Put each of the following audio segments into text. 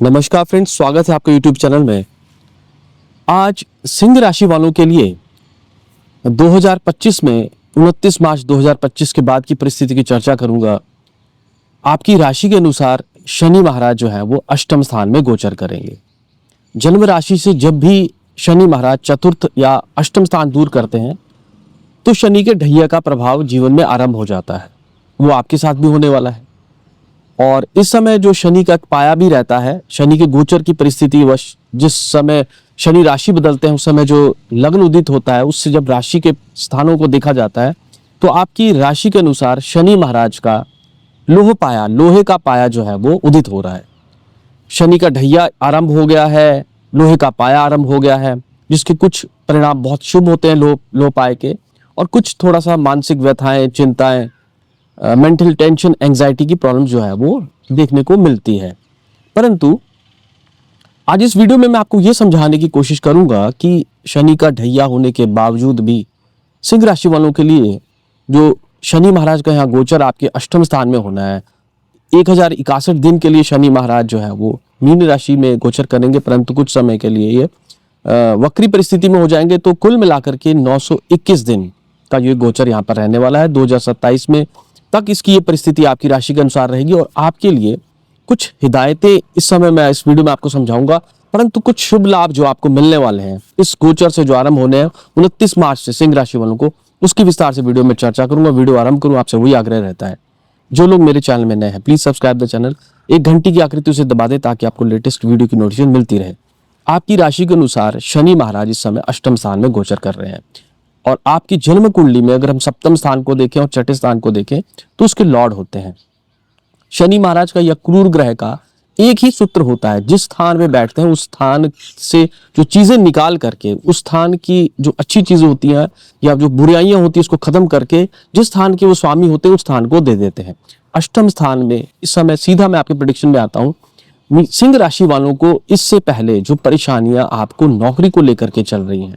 नमस्कार फ्रेंड्स, स्वागत है आपके यूट्यूब चैनल में। आज सिंह राशि वालों के लिए 2025 में 29 मार्च 2025 के बाद की परिस्थिति की चर्चा करूंगा। आपकी राशि के अनुसार शनि महाराज जो है वो अष्टम स्थान में गोचर करेंगे। जन्म राशि से जब भी शनि महाराज चतुर्थ या अष्टम स्थान दूर करते हैं तो शनि के ढैया का प्रभाव जीवन में आरंभ हो जाता है। वो आपके साथ भी होने वाला है। और इस समय जो शनि का पाया भी रहता है, शनि के गोचर की परिस्थिति वश जिस समय शनि राशि बदलते हैं उस समय जो लग्न उदित होता है, उससे जब राशि के स्थानों को देखा जाता है तो आपकी राशि के अनुसार शनि महाराज का लोहे का पाया जो है वो उदित हो रहा है। शनि का ढैया आरंभ हो गया है, लोहे का पाया आरंभ हो गया है, जिसके कुछ परिणाम बहुत शुभ होते हैं लोह पाए के, और कुछ थोड़ा सा मानसिक व्यथाएं, चिंताएं, मेंटल टेंशन, एंजाइटी की प्रॉब्लम जो है वो देखने को मिलती है। परंतु आज इस वीडियो में मैं आपको ये समझाने की कोशिश करूंगा कि शनि का ढैया होने के बावजूद भी सिंह राशि वालों के लिए जो शनि महाराज का यहाँ गोचर आपके अष्टम स्थान में होना है, 1061 दिन के लिए शनि महाराज जो है वो मीन राशि में गोचर करेंगे, परंतु कुछ समय के लिए ये वक्री परिस्थिति में हो जाएंगे। तो कुल मिलाकर के 921 दिन का ये गोचर यहाँ पर रहने वाला है। 2027 में तक इसकी ये परिस्थिति आपकी राशि के अनुसार रहेगी और आपके लिए कुछ हिदायतें इस समय मैं इस वीडियो में आपको समझाऊंगा, परंतु कुछ शुभ लाभ जो आपको मिलने वाले हैं इस गोचर से जो आरंभ होने हैं 29 मार्च से सिंह राशि वालों को, उसकी विस्तार से वीडियो में चर्चा करूंगा। वीडियो आरंभ करूं आपसे वही आग्रह रहता है, जो लोग मेरे चैनल में नए हैं प्लीज सब्सक्राइब द चैनल, एक घंटी की आकृति उसे दबा दें ताकि आपको लेटेस्ट वीडियो की नोटिफिकेशन मिलती रहे। आपकी राशि के अनुसार शनि महाराज इस समय अष्टम स्थान में गोचर कर रहे हैं और आपकी जन्म कुंडली में अगर हम सप्तम स्थान को देखें और छठे स्थान को देखें तो उसके लॉर्ड होते हैं। शनि महाराज का या क्रूर ग्रह का एक ही सूत्र होता है, जिस स्थान में बैठते हैं उस स्थान से जो चीजें निकाल करके, उस स्थान की जो अच्छी चीजें होती हैं या जो बुराइयां होती है उसको खत्म करके जिस स्थान के वो स्वामी होते हैं उस स्थान को दे देते हैं। अष्टम स्थान में इस समय सीधा मैं आपके प्रेडिक्शन में आता हूँ। सिंह राशि वालों को इससे पहले जो परेशानियां आपको नौकरी को लेकर के चल रही हैं,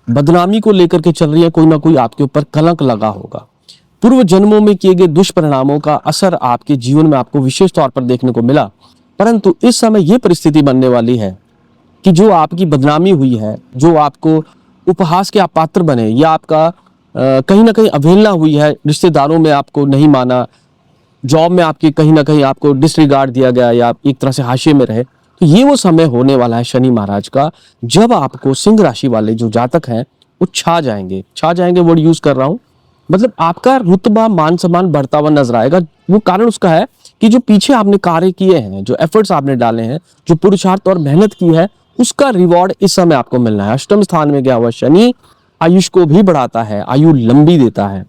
बदनामी को लेकर के चल रही है, कोई ना कोई आपके ऊपर कलंक लगा होगा, पूर्व जन्मों में किए गए दुष्परिणामों का असर आपके जीवन में आपको विशेष तौर पर देखने को मिला। परंतु इस समय यह परिस्थिति बनने वाली है कि जो आपकी बदनामी हुई है, जो आपको उपहास के आप पात्र बने, या आपका कहीं ना कहीं अवहेलना हुई है, रिश्तेदारों में आपको नहीं माना, जॉब में आपकी कहीं ना कहीं आपको डिसरिगार्ड दिया गया या आप एक तरह से हाशिए में रहे, तो ये वो समय होने वाला है शनि महाराज का जब आपको सिंह राशि वाले जो जातक हैं वो छा जाएंगे वर्ड यूज कर रहा हूं, मतलब आपका रुतबा मान सम्मान बढ़ता हुआ नजर आएगा। वो कारण उसका है कि जो पीछे आपने कार्य किए हैं, जो एफर्ट्स आपने डाले हैं, जो पुरुषार्थ और मेहनत की है, उसका रिवॉर्ड इस समय आपको मिलना है। अष्टम स्थान में गया हुआ शनि आयुष को भी बढ़ाता है, आयु लंबी देता है।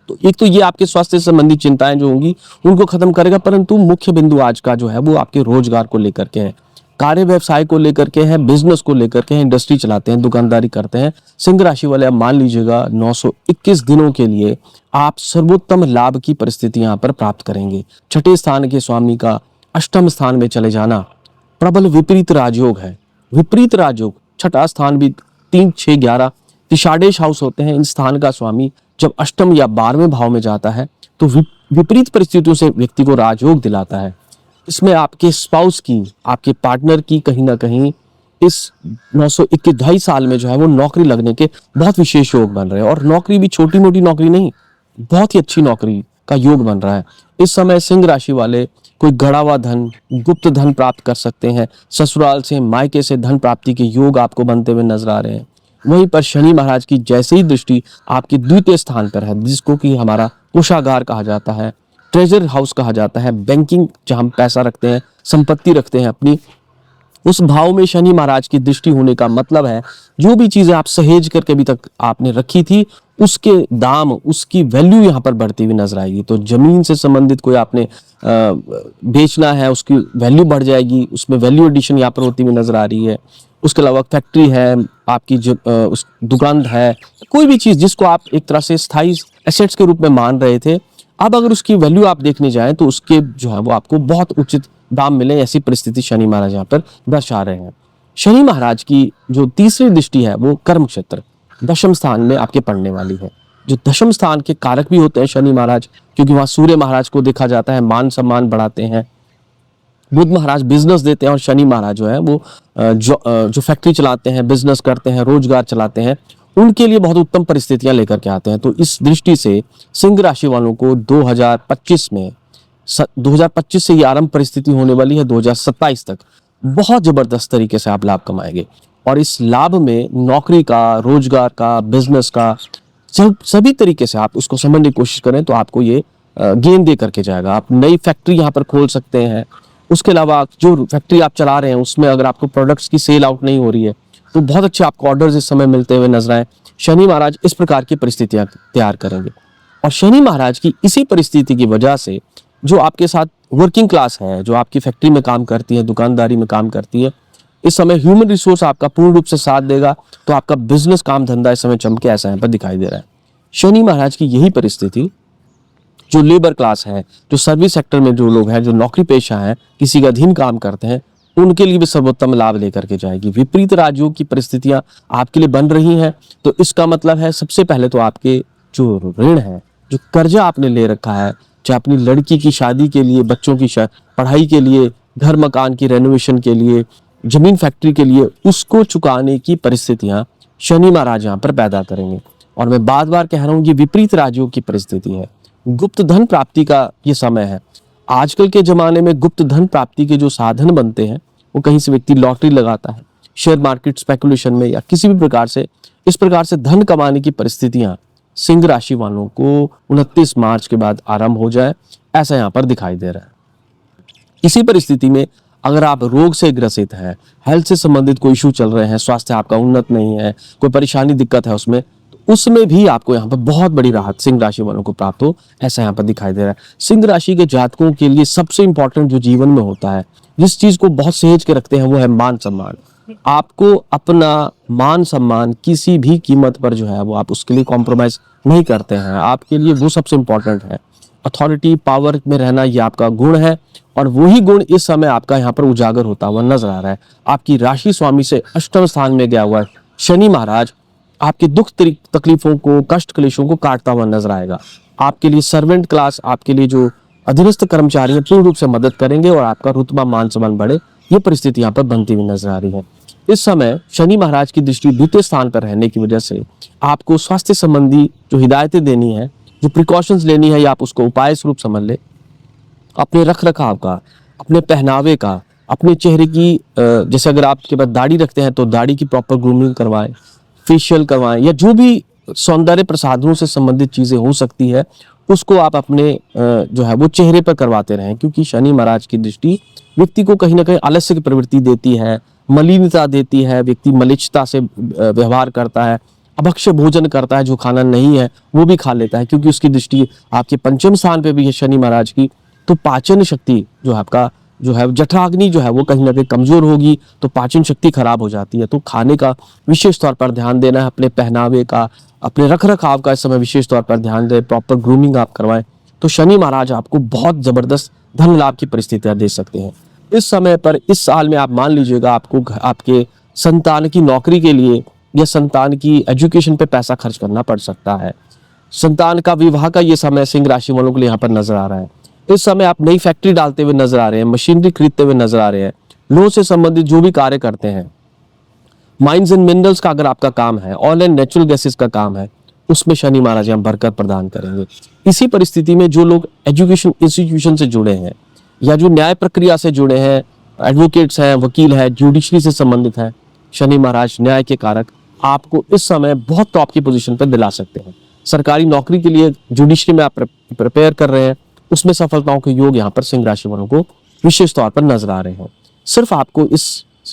तो एक तो ये आपके स्वास्थ्य से संबंधित चिंताएं जो होंगी उनको खत्म करेगा, परंतु मुख्य बिंदु आज का जो है वो आपके रोजगार को लेकर के है, कार्य व्यवसाय को लेकर के है, बिजनेस को लेकर के है, इंडस्ट्री चलाते हैं, दुकानदारी करते हैं। सिंह राशि वाले आप मान लीजिएगा 921 दिनों के लिए आप सर्वोत्तम लाभ की परिस्थिति यहाँ पर प्राप्त करेंगे। छठे स्थान के स्वामी का अष्टम स्थान में चले जाना प्रबल विपरीत राजयोग है। विपरीत राजयोग, छठा स्थान भी 3, 6, 11 तिशाडेश हाउस होते हैं। इन स्थान का स्वामी जब अष्टम या 12वें भाव में जाता है तो विपरीत परिस्थितियों से व्यक्ति को राजयोग दिलाता है। इसमें आपके स्पाउस की, आपके पार्टनर की कहीं ना कहीं इस 921 साल में जो है वो नौकरी लगने के बहुत विशेष योग बन रहे हैं, और नौकरी भी छोटी मोटी नौकरी नहीं, बहुत ही अच्छी नौकरी का योग बन रहा है। इस समय सिंह राशि वाले कोई गड़ा हुआ धन, गुप्त धन प्राप्त कर सकते हैं। ससुराल से, मायके से धन प्राप्ति के योग आपको बनते हुए नजर आ रहे हैं। वहीं पर शनि महाराज की जैसे ही दृष्टि आपके द्वितीय स्थान पर है, जिसको कि हमारा कोषागार कहा जाता है, ट्रेजर हाउस कहा जाता है, बैंकिंग जहां हम पैसा रखते हैं, संपत्ति रखते हैं अपनी, उस भाव में शनि महाराज की दृष्टि होने का मतलब है जो भी चीजें आप सहेज करके अभी तक आपने रखी थी उसके दाम, उसकी वैल्यू यहाँ पर बढ़ती हुई नजर आएगी। तो जमीन से संबंधित कोई आपने बेचना है, उसकी वैल्यू बढ़ जाएगी, उसमें वैल्यू एडिशन यहाँ पर होती हुई नजर आ रही है। उसके अलावा फैक्ट्री है आपकी, उस दुकान है, कोई भी चीज जिसको आप एक तरह से स्थायी एसेट्स के रूप में मान रहे थे, अब अगर उसकी वैल्यू आप देखने जाएं तो उसके जो है वो आपको बहुत उचित दाम मिले, ऐसी परिस्थिति शनि महाराज यहाँ पर दर्शा रहे हैं। शनि महाराज की जो तीसरी दृष्टि है वो कर्म क्षेत्र दशम स्थान में आपके पड़ने वाली है। जो दशम स्थान के कारक भी होते हैं शनि महाराज, क्योंकि वहां सूर्य महाराज को देखा जाता है, मान सम्मान बढ़ाते हैं, बुध महाराज बिजनेस देते हैं और शनि महाराज जो है वो जो फैक्ट्री चलाते हैं, बिजनेस करते हैं, रोजगार चलाते हैं, उनके लिए बहुत उत्तम परिस्थितियां लेकर के आते हैं। तो इस दृष्टि से सिंह राशि वालों को 2025 से ये आरंभ परिस्थिति होने वाली है, 2027 तक बहुत जबरदस्त तरीके से आप लाभ कमाएंगे। और इस लाभ में नौकरी का, रोजगार का, बिजनेस का सभी तरीके से आप उसको समझने की कोशिश करें तो आपको ये गेन दे करके जाएगा। आप नई फैक्ट्री यहाँ पर खोल सकते हैं। उसके अलावा जो फैक्ट्री आप चला रहे हैं उसमें अगर आपको प्रोडक्ट्स की सेल आउट नहीं हो रही है तो बहुत अच्छे आपको ऑर्डर्स इस समय मिलते हुए नजर आए। शनि महाराज इस प्रकार की परिस्थितियां तैयार करेंगे और शनि महाराज की इसी परिस्थिति की वजह से जो आपके साथ वर्किंग क्लास है, जो आपकी फैक्ट्री में काम करती है, दुकानदारी में काम करती है, इस समय ह्यूमन रिसोर्स आपका पूर्ण रूप से साथ देगा। तो आपका बिजनेस काम धंधा इस समय चमके, ऐसा यहाँ पर दिखाई दे रहा है। शनि महाराज की यही परिस्थिति जो लेबर क्लास है, जो सर्विस सेक्टर में जो लोग हैं, जो नौकरी पेशा है, किसी के अधीन काम करते हैं, उनके लिए भी सर्वोत्तम लाभ लेकर के जाएगी। विपरीत राजयोग की परिस्थितियां आपके लिए बन रही हैं तो इसका मतलब है सबसे पहले तो आपके जो ऋण है, जो कर्जा आपने ले रखा है, चाहे अपनी लड़की की शादी के लिए, बच्चों की पढ़ाई के लिए, घर मकान की रेनोवेशन के लिए, जमीन फैक्ट्री के लिए, उसको चुकाने की परिस्थितियां शनि महाराज यहाँ पर पैदा करेंगे। और मैं बार बार कह रहा हूँ ये विपरीत राजयोग की परिस्थिति है। गुप्त धन प्राप्ति का ये समय है। आजकल के जमाने में गुप्त धन प्राप्ति के जो साधन बनते हैं वो कहीं से व्यक्ति लॉटरी लगाता है, शेयर मार्केट स्पेकुलेशन में या किसी भी प्रकार से इस प्रकार से धन कमाने की परिस्थितियां सिंह राशि वालों को 29 मार्च के बाद आरंभ हो जाए, ऐसा यहाँ पर दिखाई दे रहा है। इसी परिस्थिति में अगर आप रोग से ग्रसित हैं, हेल्थ से संबंधित कोई इशू चल रहे हैं, स्वास्थ्य आपका उन्नत नहीं है, कोई परेशानी दिक्कत है उसमें भी आपको यहाँ पर बहुत बड़ी राहत सिंह राशि वालों को प्राप्त हो, ऐसा यहाँ पर दिखाई दे रहा है। सिंह राशि के जातकों के लिए सबसे इंपॉर्टेंट जो जीवन में होता है, जिस चीज को बहुत सहेज के रखते हैं, वो है मान सम्मान। आपको अपना मान सम्मान किसी भी कीमत पर जो है वो आप उसके लिए कॉम्प्रोमाइज नहीं करते हैं। आपके लिए वो सबसे इंपॉर्टेंट है। अथॉरिटी पावर में रहना ये आपका गुण है और वही गुण इस समय आपका यहाँ पर उजागर होता हुआ नजर आ रहा है। आपकी राशि स्वामी से अष्टम स्थान में गया हुआ शनि महाराज आपके दुख तकलीफों को, कष्ट क्लेशों को काटता हुआ नजर आएगा। आपके लिए सर्वेंट क्लास, आपके लिए जो अधीनस्थ कर्मचारी हैं, पूर्ण रूप से मदद करेंगे और आपका रुतबा मान सम्मान बढ़े, ये परिस्थिति यहाँ पर बनती हुई नजर आ रही है। इस समय शनि महाराज की दृष्टि द्वितीय स्थान पर रहने की वजह से आपको स्वास्थ्य संबंधी जो हिदायतें देनी है, जो प्रिकॉशंस लेनी है, या आप उसको उपाय स्वरूप समझ ले। अपने रख रखाव का, अपने पहनावे का, अपने चेहरे की जैसे अगर आपके पास दाढ़ी रखते हैं तो दाढ़ी की प्रॉपर ग्रूमिंग करवाएं, फेशियल करवाएं, या जो भी सौंदर्य प्रसाधनों से संबंधित चीजें हो सकती है उसको आप अपने जो है वो चेहरे पर करवाते रहें। क्योंकि शनि महाराज की दृष्टि व्यक्ति को कहीं ना कहीं आलस्य की प्रवृत्ति देती है, मलिनता देती है, व्यक्ति मलिष्ठता से व्यवहार करता है, अभक्ष्य भोजन करता है, जो खाना नहीं है वो भी खा लेता है। क्योंकि उसकी दृष्टि आपके पंचम स्थान पे भी है शनि महाराज की, तो पाचन शक्ति जो आपका जो है जठराग्नि जो है वो कहीं ना कहीं कमजोर होगी, तो पाचन शक्ति खराब हो जाती है। तो खाने का विशेष तौर पर ध्यान देना है, अपने पहनावे का, अपने रख रखाव का इस समय विशेष तौर पर ध्यान दें, प्रॉपर ग्रूमिंग आप करवाएं, तो शनि महाराज आपको बहुत जबरदस्त धन लाभ की परिस्थितियां दे सकते हैं। इस समय पर, इस साल में आप मान लीजिएगा आपको आपके संतान की नौकरी के लिए या संतान की एजुकेशन पे पैसा खर्च करना पड़ सकता है। संतान का विवाह का ये समय सिंह राशि वालों के लिए यहाँ पर नजर आ रहा है। इस समय आप नई फैक्ट्री डालते हुए नजर आ रहे हैं, मशीनरी खरीदते हुए नजर आ रहे हैं, लोह से संबंधित जो भी कार्य करते हैं, माइंस एंड मिनरल्स का अगर आपका काम है, ऑयल एंड नेचुरल गैसेस का काम है, उसमें शनि महाराज यहाँ बरकत प्रदान करेंगे। इसी परिस्थिति में जो लोग एजुकेशन इंस्टीट्यूशन से जुड़े हैं या जो न्याय प्रक्रिया से जुड़े हैं, एडवोकेट्स हैं, वकील है, जुडिशरी से संबंधित है, शनि महाराज न्याय के कारक आपको इस समय बहुत टॉप की पोजीशन पर दिला सकते हैं। सरकारी नौकरी के लिए जुडिशरी में आप प्रिपेयर कर रहे हैं, उसमें सफलताओं के योग यहाँ पर सिंह राशि वालों को विशेष तौर पर नजर आ रहे हैं। सिर्फ आपको इस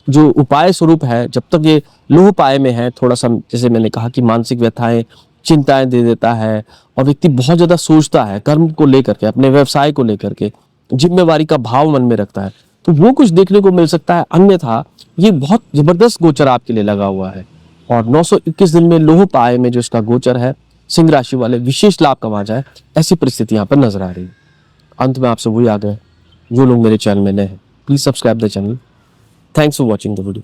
जो उपाय स्वरूप है, जब तक ये लोह पाए में है, थोड़ा सा जैसे मैंने कहा कि मानसिक व्यथाएं, चिंताएं दे देता है और व्यक्ति बहुत ज्यादा सोचता है कर्म को लेकर के, अपने व्यवसाय को लेकर के, जिम्मेवारी का भाव मन में रखता है, तो वो कुछ देखने को मिल सकता है। अन्यथा ये बहुत जबरदस्त गोचर आपके लिए लगा हुआ है और 921 दिन में लोह पाए में जो इसका गोचर है, सिंह राशि वाले विशेष लाभ कमा जाए, ऐसी परिस्थिति यहाँ पर नजर आ रही है। अंत में आपसे वही आ गए, जो लोग मेरे चैनल में नए हैं, please subscribe the channel. Thanks for watching the video.